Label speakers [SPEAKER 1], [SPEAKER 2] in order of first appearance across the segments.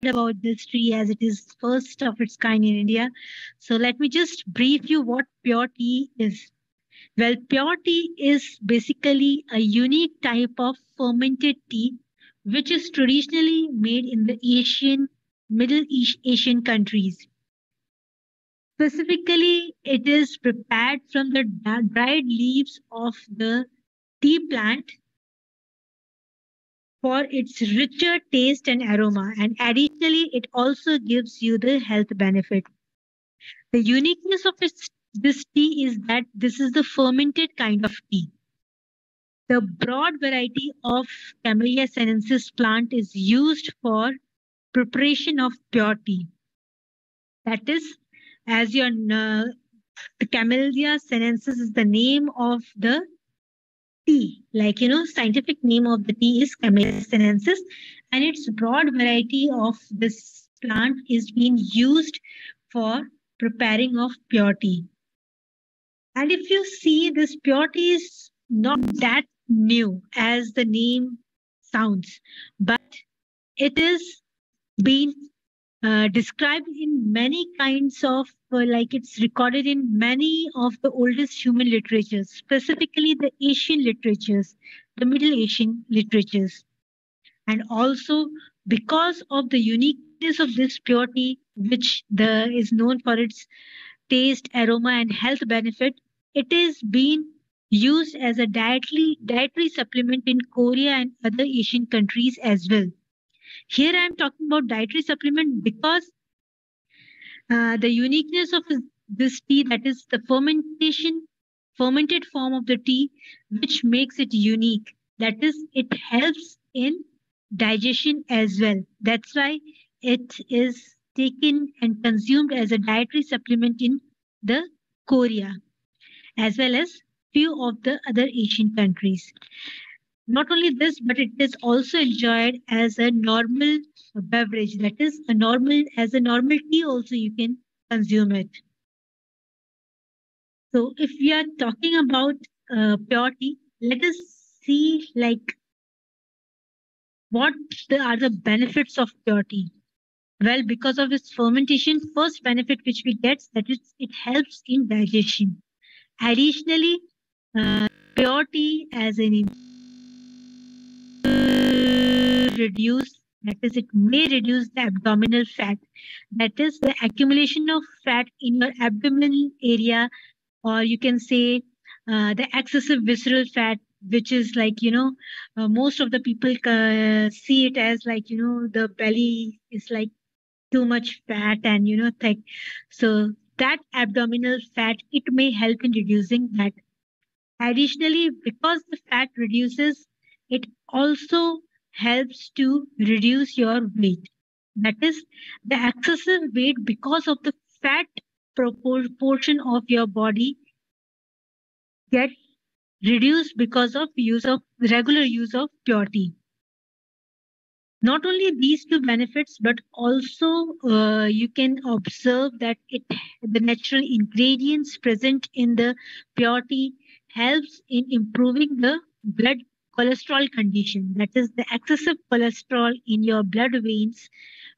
[SPEAKER 1] about this tree as it is first of its kind in India. So let me just brief you what pure tea is. Well, pure tea is basically a unique type of fermented tea which is traditionally made in the Middle East Asian countries. Specifically, it is prepared from the dried leaves of the tea plant for its richer taste and aroma, and additionally, it also gives you the health benefit. The uniqueness of this tea is that this is the fermented kind of tea. The broad variety of Camellia sinensis plant is used for preparation of pure tea. That is, as your the Camellia sinensis is the name of the tea. Like, scientific name of the tea is Camellia sinensis, and its broad variety of this plant is being used for preparing of pure tea. And if you see, this pure tea is not that new as the name sounds, but it is being described in many kinds of, like it's recorded in many of the oldest human literatures, specifically the Asian literatures, the Middle Asian literatures. And also because of the uniqueness of this pure tea, which is known for its taste, aroma, and health benefit, it is being used as a dietary supplement in Korea and other Asian countries as well. Here I am talking about dietary supplement because the uniqueness of this tea, that is the fermented form of the tea, which makes it unique. That is, it helps in digestion as well. That's why it is taken and consumed as a dietary supplement in the Korea, as well as few of the other Asian countries. Not only this, but it is also enjoyed as a normal beverage. That is, as a normal tea also you can consume it. So if we are talking about pure tea, let us see like what are the benefits of pure tea. Well, because of its fermentation, first benefit which we get, that is it helps in digestion. Additionally, pure tea as an reduce, that is, it may reduce the abdominal fat, that is the accumulation of fat in your abdominal area, or you can say the excessive visceral fat, which is like, most of the people see it as like, the belly is like too much fat and, thick. So that abdominal fat, it may help in reducing that. Additionally, because the fat reduces, it also helps to reduce your weight. That is, the excessive weight because of the fat proportion of your body get reduced because of regular use of pure tea. Not only these two benefits, but also you can observe that the natural ingredients present in the pure tea helps in improving the blood cholesterol condition. That is the excessive cholesterol in your blood veins,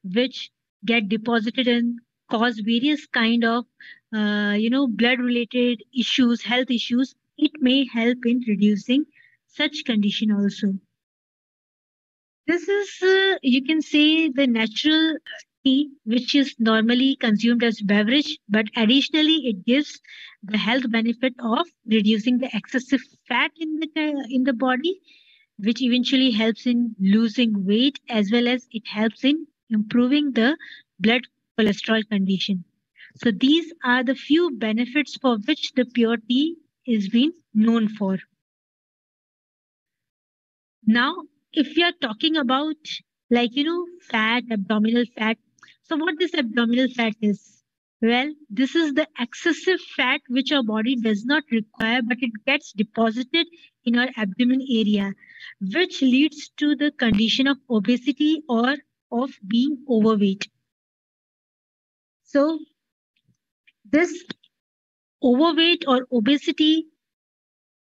[SPEAKER 1] which get deposited and cause various kind of, blood related issues, health issues. It may help in reducing such condition also. This is, you can say, the natural tea, which is normally consumed as beverage, but additionally, it gives the health benefit of reducing the excessive fat in the body, which eventually helps in losing weight, as well as it helps in improving the blood cholesterol condition. So these are the few benefits for which the pure tea is being known for. Now, if we are talking about like, fat, abdominal fat. So what this abdominal fat is? Well, this is the excessive fat which our body does not require, but it gets deposited in our abdomen area, which leads to the condition of obesity or of being overweight. So this overweight or obesity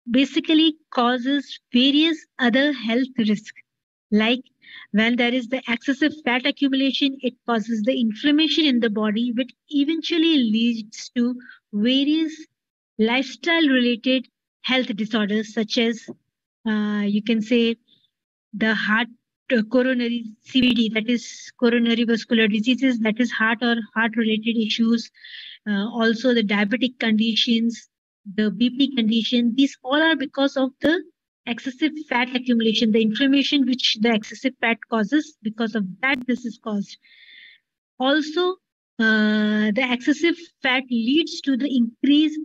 [SPEAKER 1] basically causes various other health risks like When there is the excessive fat accumulation, it causes the inflammation in the body, which eventually leads to various lifestyle related health disorders, such as you can say the heart coronary CVD, that is coronary vascular diseases, that is heart or heart related issues, also the diabetic conditions, the BP condition. These all are because of the excessive fat accumulation, the inflammation which the excessive fat causes. Because of that, this is caused. Also, the excessive fat leads to the increase,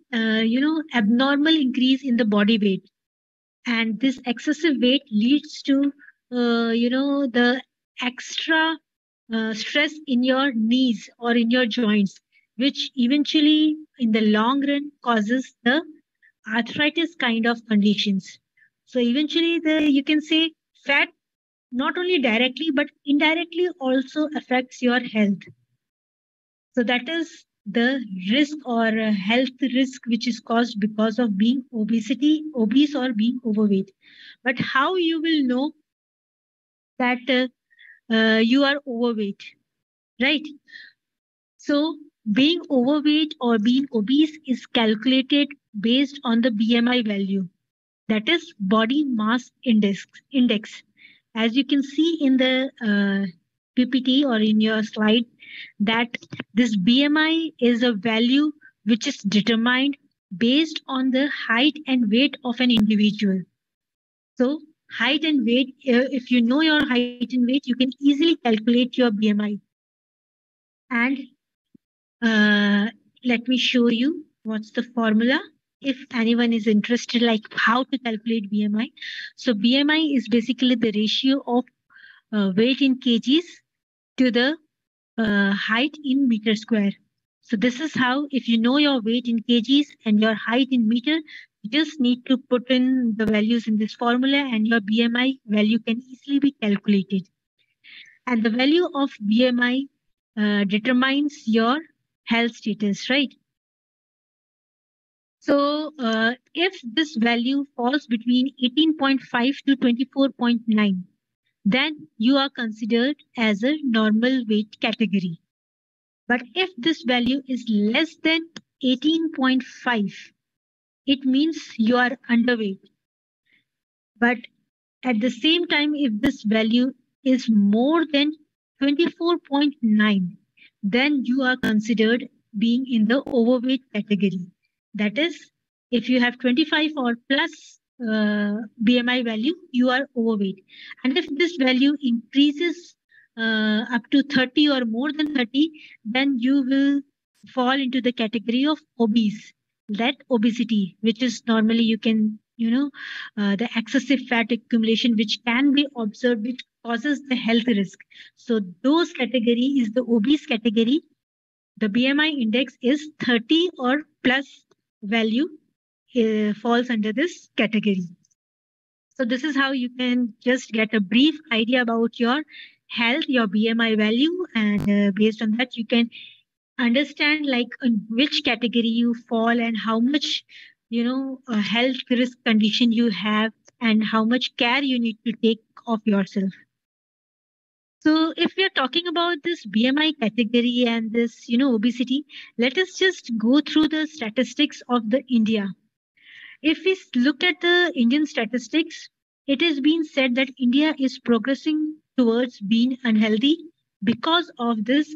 [SPEAKER 1] abnormal increase in the body weight, and this excessive weight leads to, the extra stress in your knees or in your joints, which eventually, in the long run, causes the arthritis kind of conditions. So eventually, the you can say fat not only directly but indirectly also affects your health. So that is the risk or health risk which is caused because of being obese or being overweight. But how you will know that you are overweight, right? So being overweight or being obese is calculated based on the BMI value, that is body mass index. As you can see in the PPT or in your slide, that this BMI is a value which is determined based on the height and weight of an individual. So height and weight, if you know your height and weight, you can easily calculate your BMI. And let me show you what's the formula. If anyone is interested, like how to calculate BMI. So BMI is basically the ratio of weight in kgs to the height in meter square. So this is how, if you know your weight in kgs and your height in meter, you just need to put in the values in this formula and your BMI value can easily be calculated. And the value of BMI determines your health status, right? So if this value falls between 18.5 to 24.9, then you are considered as a normal weight category. But if this value is less than 18.5, it means you are underweight. But at the same time, if this value is more than 24.9, then you are considered being in the overweight category. That is, if you have 25 or plus BMI value, you are overweight. And if this value increases up to 30 or more than 30, then you will fall into the category of obese. That obesity, which is normally you can, the excessive fat accumulation, which can be observed, which causes the health risk. So those category is the obese category. The BMI index is 30 or plus value falls under this category. So this is how you can just get a brief idea about your health, your BMI value, and based on that you can understand like in which category you fall and how much health risk condition you have and how much care you need to take of yourself. So if we are talking about this BMI category and this obesity, let us just go through the statistics of the India. If we look at the Indian statistics, it has been said that India is progressing towards being unhealthy because of this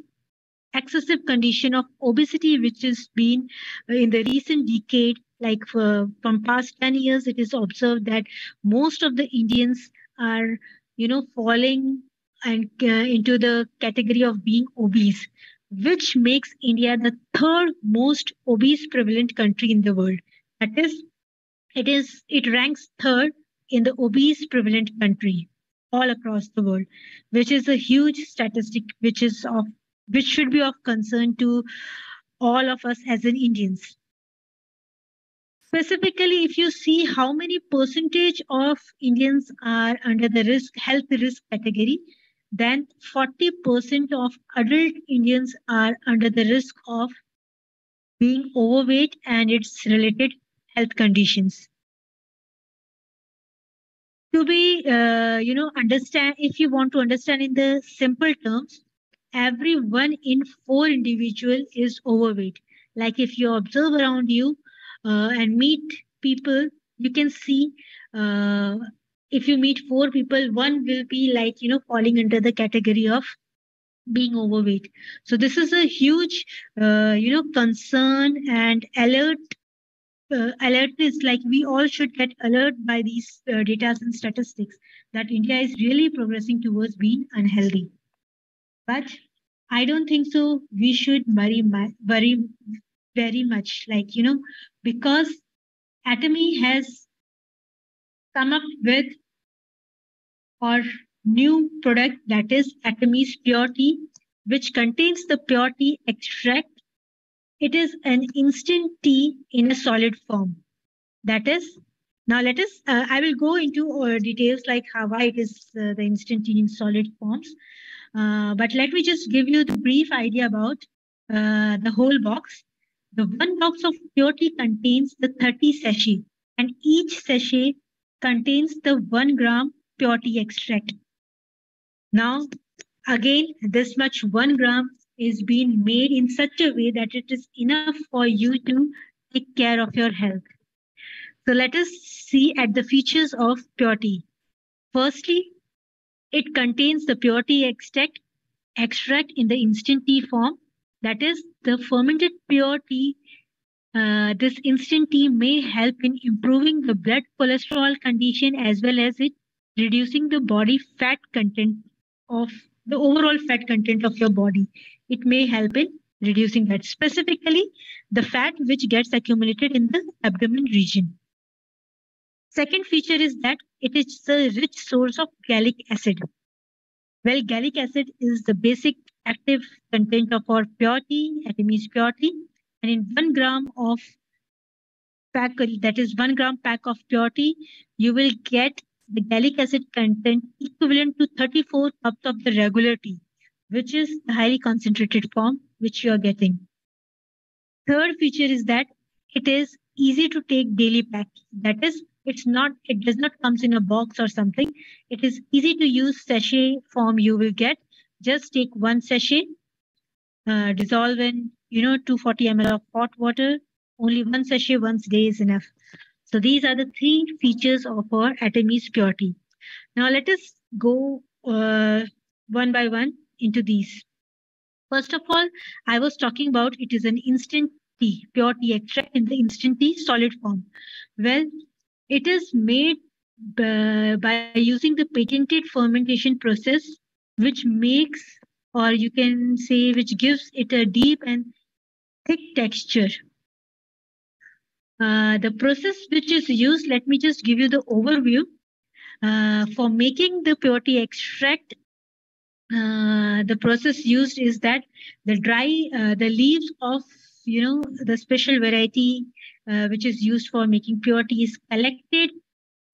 [SPEAKER 1] excessive condition of obesity, which has been in the recent decade, like from past 10 years, it is observed that most of the Indians are, falling and into the category of being obese, which makes India the third most obese prevalent country in the world. That is, it ranks third in the obese prevalent country all across the world, which is a huge statistic, which should be of concern to all of us as an Indians. Specifically, if you see how many percentage of Indians are under the health risk category, then 40% of adult Indians are under the risk of being overweight and its related health conditions. To be, understand, if you want to understand in the simple terms, every 1 in 4 individual is overweight. Like if you observe around you and meet people, you can see if you meet 4 people, one will be like, falling under the category of being overweight. So this is a huge, concern and alert. Alert is like we all should get alert by these data and statistics that India is really progressing towards being unhealthy. But I don't think so. We should worry very much, like because Atomy has come up with our new product that is Atomy's Puer Tea, which contains the Puer Tea extract. It is an instant tea in a solid form. That is, now let us, I will go into details like how why it is the instant tea in solid forms. But let me just give you the brief idea about the whole box. The one box of Puer Tea contains the 30 sachet, and each sachet contains the 1 gram Puer Tea extract. Now, again, this much 1 gram is being made in such a way that it is enough for you to take care of your health. So let us see at the features of Puer Tea. Firstly, it contains the Puer Tea extract in the instant tea form. That is, the fermented Puer Tea. This instant tea may help in improving the blood cholesterol condition as well as it reducing the body fat content of the overall fat content of your body. It may help in reducing that, specifically the fat which gets accumulated in the abdomen region. Second feature is that it is a rich source of gallic acid. Well, gallic acid is the basic active content of our Puer Tea, Atomy's Puer Tea, and in 1 gram of pack, that is 1 gram pack of Puer Tea, you will get the gallic acid content equivalent to 34 cups of the regular tea, which is the highly concentrated form which you are getting. Third feature is that it is easy to take daily pack. That is, it does not comes in a box or something. It is easy to use sachet form you will get. Just take 1 sachet, dissolve in 240 ml of hot water. Only 1 sachet once a day is enough. So these are the 3 features of our Atomy's Puer Tea. Now let us go one by one into these. First of all, I was talking about it is an instant tea, Puer Tea extract in the instant tea solid form. Well, it is made by using the patented fermentation process, which makes, or you can say, which gives it a deep and thick texture. The process which is used, let me just give you the overview. For making the Puer Tea extract, the process used is that the leaves of the special variety which is used for making Puer Tea is collected,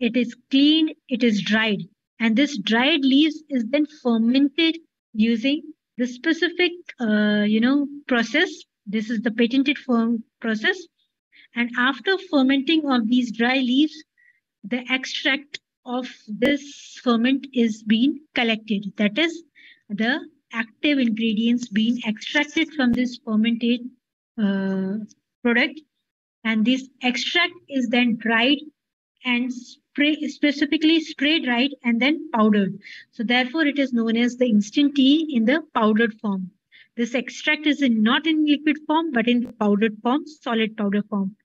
[SPEAKER 1] it is cleaned, it is dried, and this dried leaves is then fermented using the specific process. This is the patented process, and after fermenting of these dry leaves, the extract of this ferment is being collected. That is, the active ingredients being extracted from this fermented product, and this extract is then dried and specifically spray dried and then powdered. So therefore, it is known as the instant tea in the powdered form. This extract is not in liquid form, but in powdered form, solid powder form.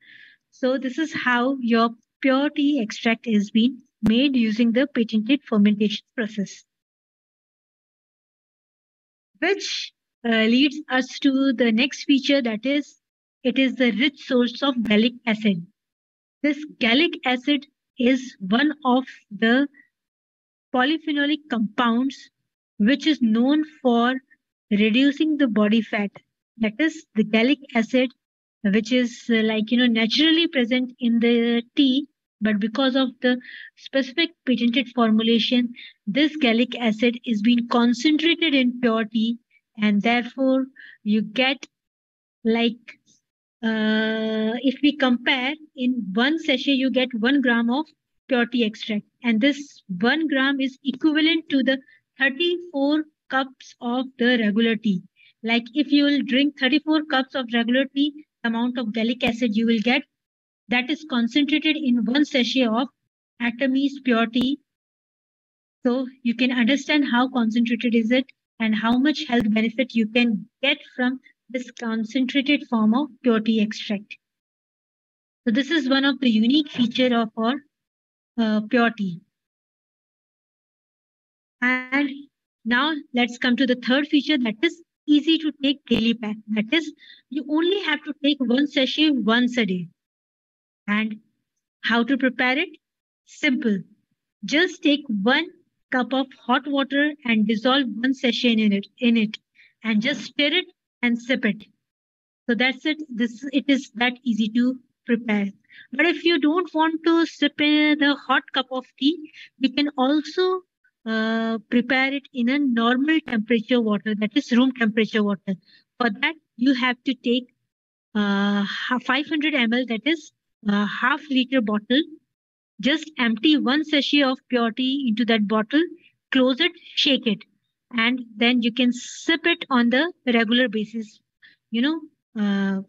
[SPEAKER 1] So this is how your Puer Tea extract is being made using the patented fermentation process, which leads us to the next feature, that is, it is the rich source of gallic acid. This gallic acid is one of the polyphenolic compounds which is known for reducing the body fat. That is, the gallic acid, which is naturally present in the tea, but because of the specific patented formulation, this gallic acid is being concentrated in Puer Tea, and therefore you get if we compare, in 1 sachet you get 1 gram of Puer Tea extract. And this 1 gram is equivalent to the 34 cups of the regular tea. Like if you will drink 34 cups of regular tea, the amount of gallic acid you will get, that is concentrated in 1 sachet of Atomy's Puer Tea. So you can understand how concentrated is it and how much health benefit you can get from this concentrated form of Puer Tea extract. So this is one of the unique feature of our Puer Tea. And now let's come to the third feature, that is easy to take daily pack. That is, you only have to take 1 sachet once a day. And how to prepare it? Simple. Just take 1 cup of hot water and dissolve 1 sachet in it and just stir it and sip it. So that's it. It is that easy to prepare. But if you don't want to sip the hot cup of tea, you can also prepare it in a normal temperature water, that is room temperature water. For that, you have to take 500 ml, that is half liter bottle. Just empty 1 sachet of Puer Tea into that bottle, close it, shake it, and then you can sip it on the regular basis, on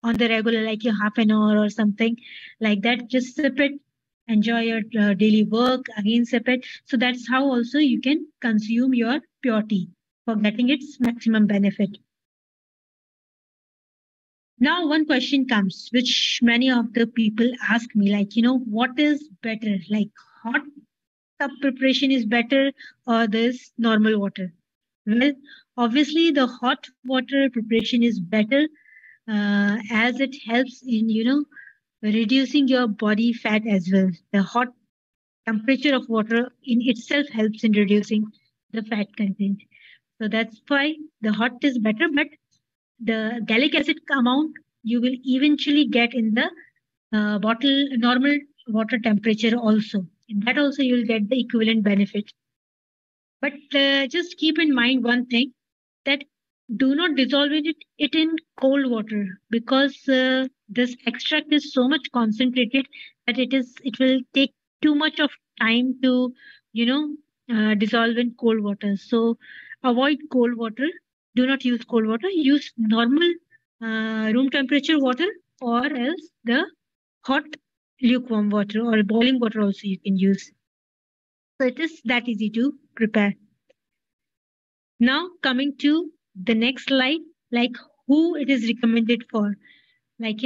[SPEAKER 1] the regular, like your half an hour or something like that. Just sip it, enjoy your daily work, again sip it. So that's how also you can consume your Puer Tea for getting its maximum benefit. Now, one question comes, which many of the people ask me, like, what is better? Like hot cup preparation is better or this normal water? Well, obviously the hot water preparation is better as it helps in, reducing your body fat as well. The hot temperature of water in itself helps in reducing the fat content. So that's why the hot is better, but the gallic acid amount you will eventually get in the bottle normal water temperature also. In that also you will get the equivalent benefit. But just keep in mind one thing, that do not dissolve it in cold water, because this extract is so much concentrated that it will take too much of time to dissolve in cold water. So avoid cold water. Do not use cold water. Use normal room temperature water, or else the hot lukewarm water or boiling water also you can use. So it is that easy to prepare. Now coming to the next slide, like who it is recommended for. Like,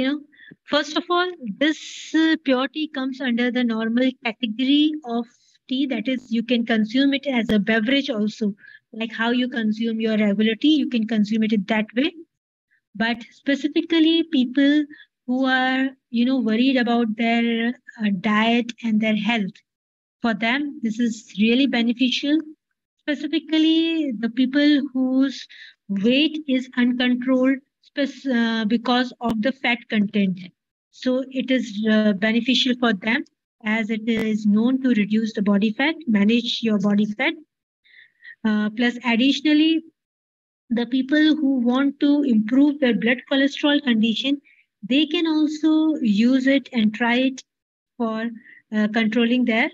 [SPEAKER 1] first of all, this Puer Tea comes under the normal category of tea. That is, you can consume it as a beverage also. Like how you consume your regular tea, you can consume it that way. But specifically people who are, worried about their diet and their health, for them, this is really beneficial. Specifically, the people whose weight is uncontrolled because of the fat content. So it is beneficial for them, as it is known to reduce the body fat, manage your body fat. Plus, additionally, the people who want to improve their blood cholesterol condition, they can also use it and try it for controlling their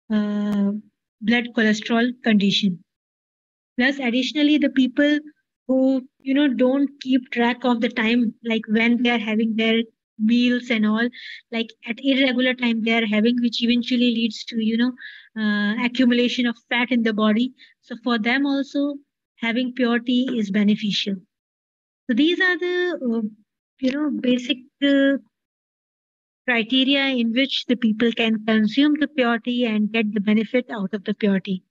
[SPEAKER 1] blood cholesterol condition. Plus, additionally, the people who, don't keep track of the time, like when they are having their meals and all, like at irregular time they are having, which eventually leads to, accumulation of fat in the body. So for them also, having Puer Tea is beneficial. So these are the, basic criteria in which the people can consume the Puer Tea and get the benefit out of the Puer Tea.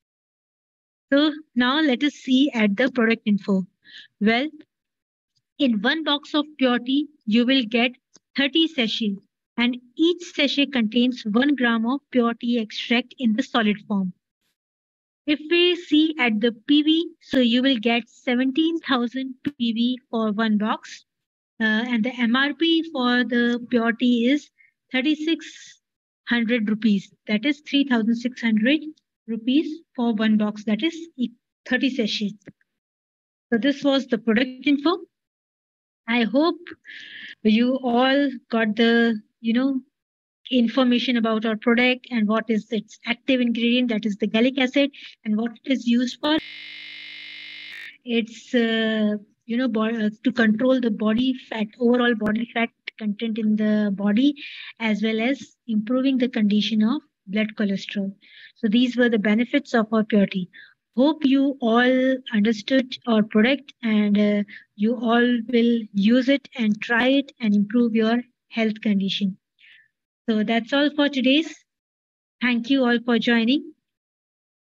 [SPEAKER 1] So now let us see at the product info. Well, in 1 box of Puer Tea, you will get 30 sachets, and each sachet contains 1 gram of Puer Tea extract in the solid form. If we see at the PV, so you will get 17,000 PV for 1 box, and the MRP for the Puer Tea is 3,600 rupees. That is 3,600 rupees for 1 box. That is 30 sachets. So this was the product info. I hope you all got the, information about our product and what is its active ingredient, that is the gallic acid, and what it is used for. It's to control the body fat, overall body fat content in the body, as well as improving the condition of blood cholesterol. So these were the benefits of our Pu'er Tea. Hope you all understood our product, and you all will use it and try it and improve your health condition. So that's all for today's. Thank you all for joining.